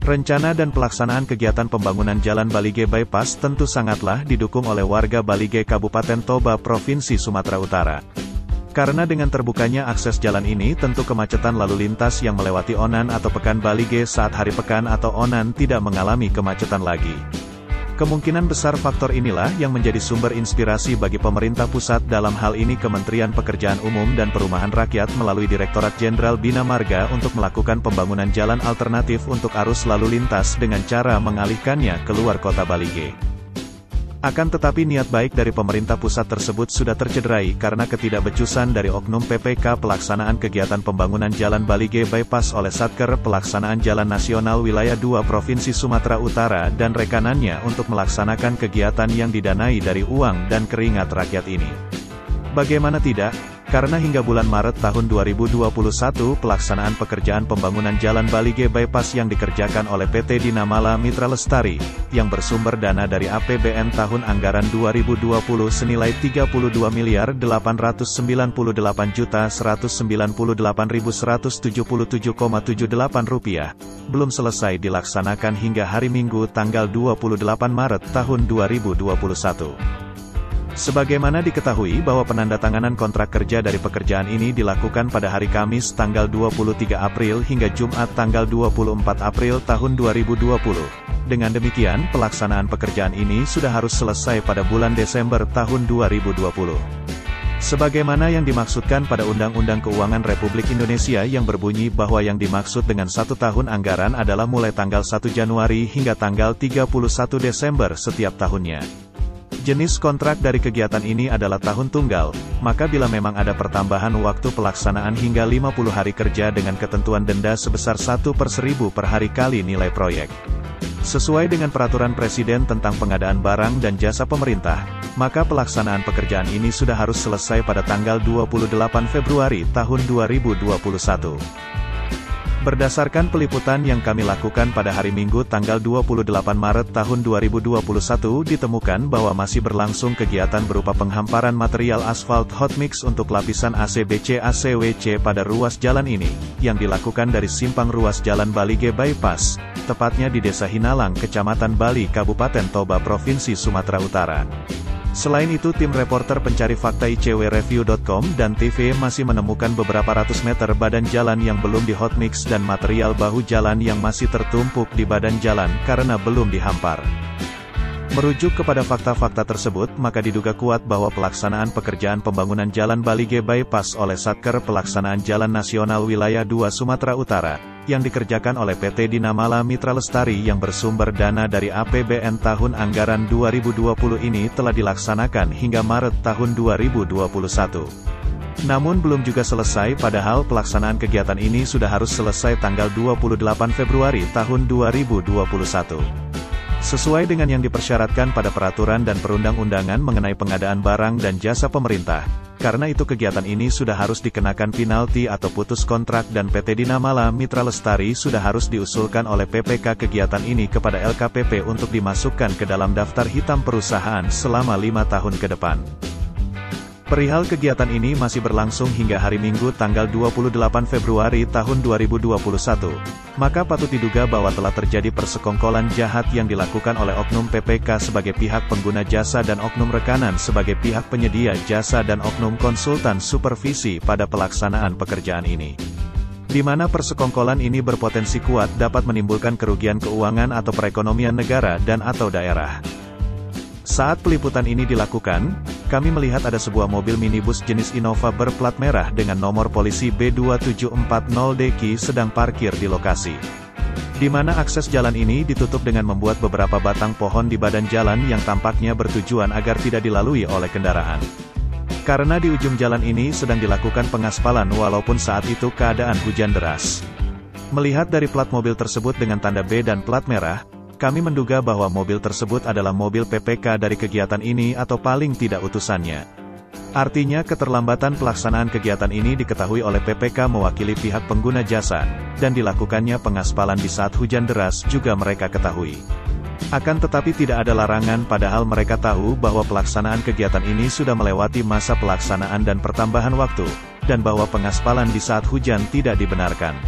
Rencana dan pelaksanaan kegiatan pembangunan Jalan Balige Bypass tentu sangatlah didukung oleh warga Balige Kabupaten Toba Provinsi Sumatera Utara. Karena dengan terbukanya akses jalan ini tentu kemacetan lalu lintas yang melewati Onan atau Pekan Balige saat hari pekan atau Onan tidak mengalami kemacetan lagi. Kemungkinan besar faktor inilah yang menjadi sumber inspirasi bagi pemerintah pusat, dalam hal ini Kementerian Pekerjaan Umum dan Perumahan Rakyat melalui Direktorat Jenderal Bina Marga untuk melakukan pembangunan jalan alternatif untuk arus lalu lintas dengan cara mengalihkannya keluar kota Balige. Akan tetapi niat baik dari pemerintah pusat tersebut sudah tercederai karena ketidakbecusan dari oknum PPK pelaksanaan kegiatan pembangunan Jalan Balige Bypass oleh Satker Pelaksanaan Jalan Nasional Wilayah 2 Provinsi Sumatera Utara dan rekanannya untuk melaksanakan kegiatan yang didanai dari uang dan keringat rakyat ini. Bagaimana tidak? Karena hingga bulan Maret tahun 2021 pelaksanaan pekerjaan pembangunan Jalan Balige Bypass yang dikerjakan oleh PT Dinamala Mitra Lestari, yang bersumber dana dari APBN tahun anggaran 2020 senilai Rp38.198.177,78, belum selesai dilaksanakan hingga hari Minggu tanggal 28 Maret tahun 2021. Sebagaimana diketahui bahwa penandatanganan kontrak kerja dari pekerjaan ini dilakukan pada hari Kamis tanggal 23 April hingga Jumat tanggal 24 April tahun 2020. Dengan demikian, pelaksanaan pekerjaan ini sudah harus selesai pada bulan Desember tahun 2020. Sebagaimana yang dimaksudkan pada Undang-Undang Keuangan Republik Indonesia yang berbunyi bahwa yang dimaksud dengan 1 tahun anggaran adalah mulai tanggal 1 Januari hingga tanggal 31 Desember setiap tahunnya. Jenis kontrak dari kegiatan ini adalah tahun tunggal, maka bila memang ada pertambahan waktu pelaksanaan hingga 50 hari kerja dengan ketentuan denda sebesar 1/1000 per hari kali nilai proyek. Sesuai dengan Peraturan Presiden tentang Pengadaan Barang dan Jasa Pemerintah, maka pelaksanaan pekerjaan ini sudah harus selesai pada tanggal 28 Februari tahun 2021. Berdasarkan peliputan yang kami lakukan pada hari Minggu tanggal 28 Maret tahun 2021 ditemukan bahwa masih berlangsung kegiatan berupa penghamparan material asfalt hot mix untuk lapisan ACBC-ACWC pada ruas jalan ini, yang dilakukan dari simpang ruas Jalan Balige Bypass, tepatnya di Desa Hinalang, Kecamatan Bali, Kabupaten Toba, Provinsi Sumatera Utara. Selain itu, tim reporter pencari fakta icwreview.com dan TV masih menemukan beberapa ratus meter badan jalan yang belum di hotmix dan material bahu jalan yang masih tertumpuk di badan jalan karena belum dihampar. Merujuk kepada fakta-fakta tersebut, maka diduga kuat bahwa pelaksanaan pekerjaan pembangunan Jalan Balige Bypass oleh Satker Pelaksanaan Jalan Nasional Wilayah 2 Sumatera Utara, yang dikerjakan oleh PT Dinamala Mitra Lestari yang bersumber dana dari APBN tahun anggaran 2020 ini telah dilaksanakan hingga Maret tahun 2021. Namun belum juga selesai, padahal pelaksanaan kegiatan ini sudah harus selesai tanggal 28 Februari tahun 2021. Sesuai dengan yang dipersyaratkan pada peraturan dan perundang-undangan mengenai pengadaan barang dan jasa pemerintah. Karena itu kegiatan ini sudah harus dikenakan penalti atau putus kontrak dan PT Dinamala Mitra Lestari sudah harus diusulkan oleh PPK kegiatan ini kepada LKPP untuk dimasukkan ke dalam daftar hitam perusahaan selama 5 tahun ke depan. Perihal kegiatan ini masih berlangsung hingga hari Minggu tanggal 28 Februari tahun 2021, maka patut diduga bahwa telah terjadi persekongkolan jahat yang dilakukan oleh oknum PPK sebagai pihak pengguna jasa dan oknum rekanan sebagai pihak penyedia jasa dan oknum konsultan supervisi pada pelaksanaan pekerjaan ini. Di mana persekongkolan ini berpotensi kuat dapat menimbulkan kerugian keuangan atau perekonomian negara dan atau daerah. Saat peliputan ini dilakukan, kami melihat ada sebuah mobil minibus jenis Innova berplat merah dengan nomor polisi B2740DQ sedang parkir di lokasi. Di mana akses jalan ini ditutup dengan membuat beberapa batang pohon di badan jalan yang tampaknya bertujuan agar tidak dilalui oleh kendaraan. Karena di ujung jalan ini sedang dilakukan pengaspalan walaupun saat itu keadaan hujan deras. Melihat dari plat mobil tersebut dengan tanda B dan plat merah, kami menduga bahwa mobil tersebut adalah mobil PPK dari kegiatan ini atau paling tidak utusannya. Artinya keterlambatan pelaksanaan kegiatan ini diketahui oleh PPK mewakili pihak pengguna jasa, dan dilakukannya pengaspalan di saat hujan deras juga mereka ketahui. Akan tetapi tidak ada larangan padahal mereka tahu bahwa pelaksanaan kegiatan ini sudah melewati masa pelaksanaan dan pertambahan waktu, dan bahwa pengaspalan di saat hujan tidak dibenarkan.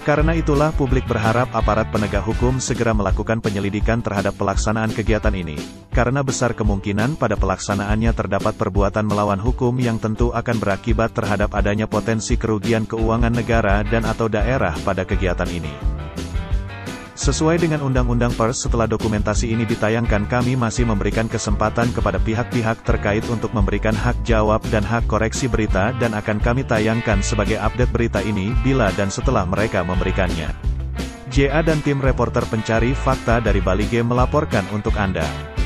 Karena itulah publik berharap aparat penegak hukum segera melakukan penyelidikan terhadap pelaksanaan kegiatan ini, karena besar kemungkinan pada pelaksanaannya terdapat perbuatan melawan hukum yang tentu akan berakibat terhadap adanya potensi kerugian keuangan negara dan atau daerah pada kegiatan ini. Sesuai dengan Undang-Undang Pers, setelah dokumentasi ini ditayangkan, kami masih memberikan kesempatan kepada pihak-pihak terkait untuk memberikan hak jawab dan hak koreksi berita, dan akan kami tayangkan sebagai update berita ini bila dan setelah mereka memberikannya. JA dan tim reporter pencari fakta dari Bali Game melaporkan untuk Anda.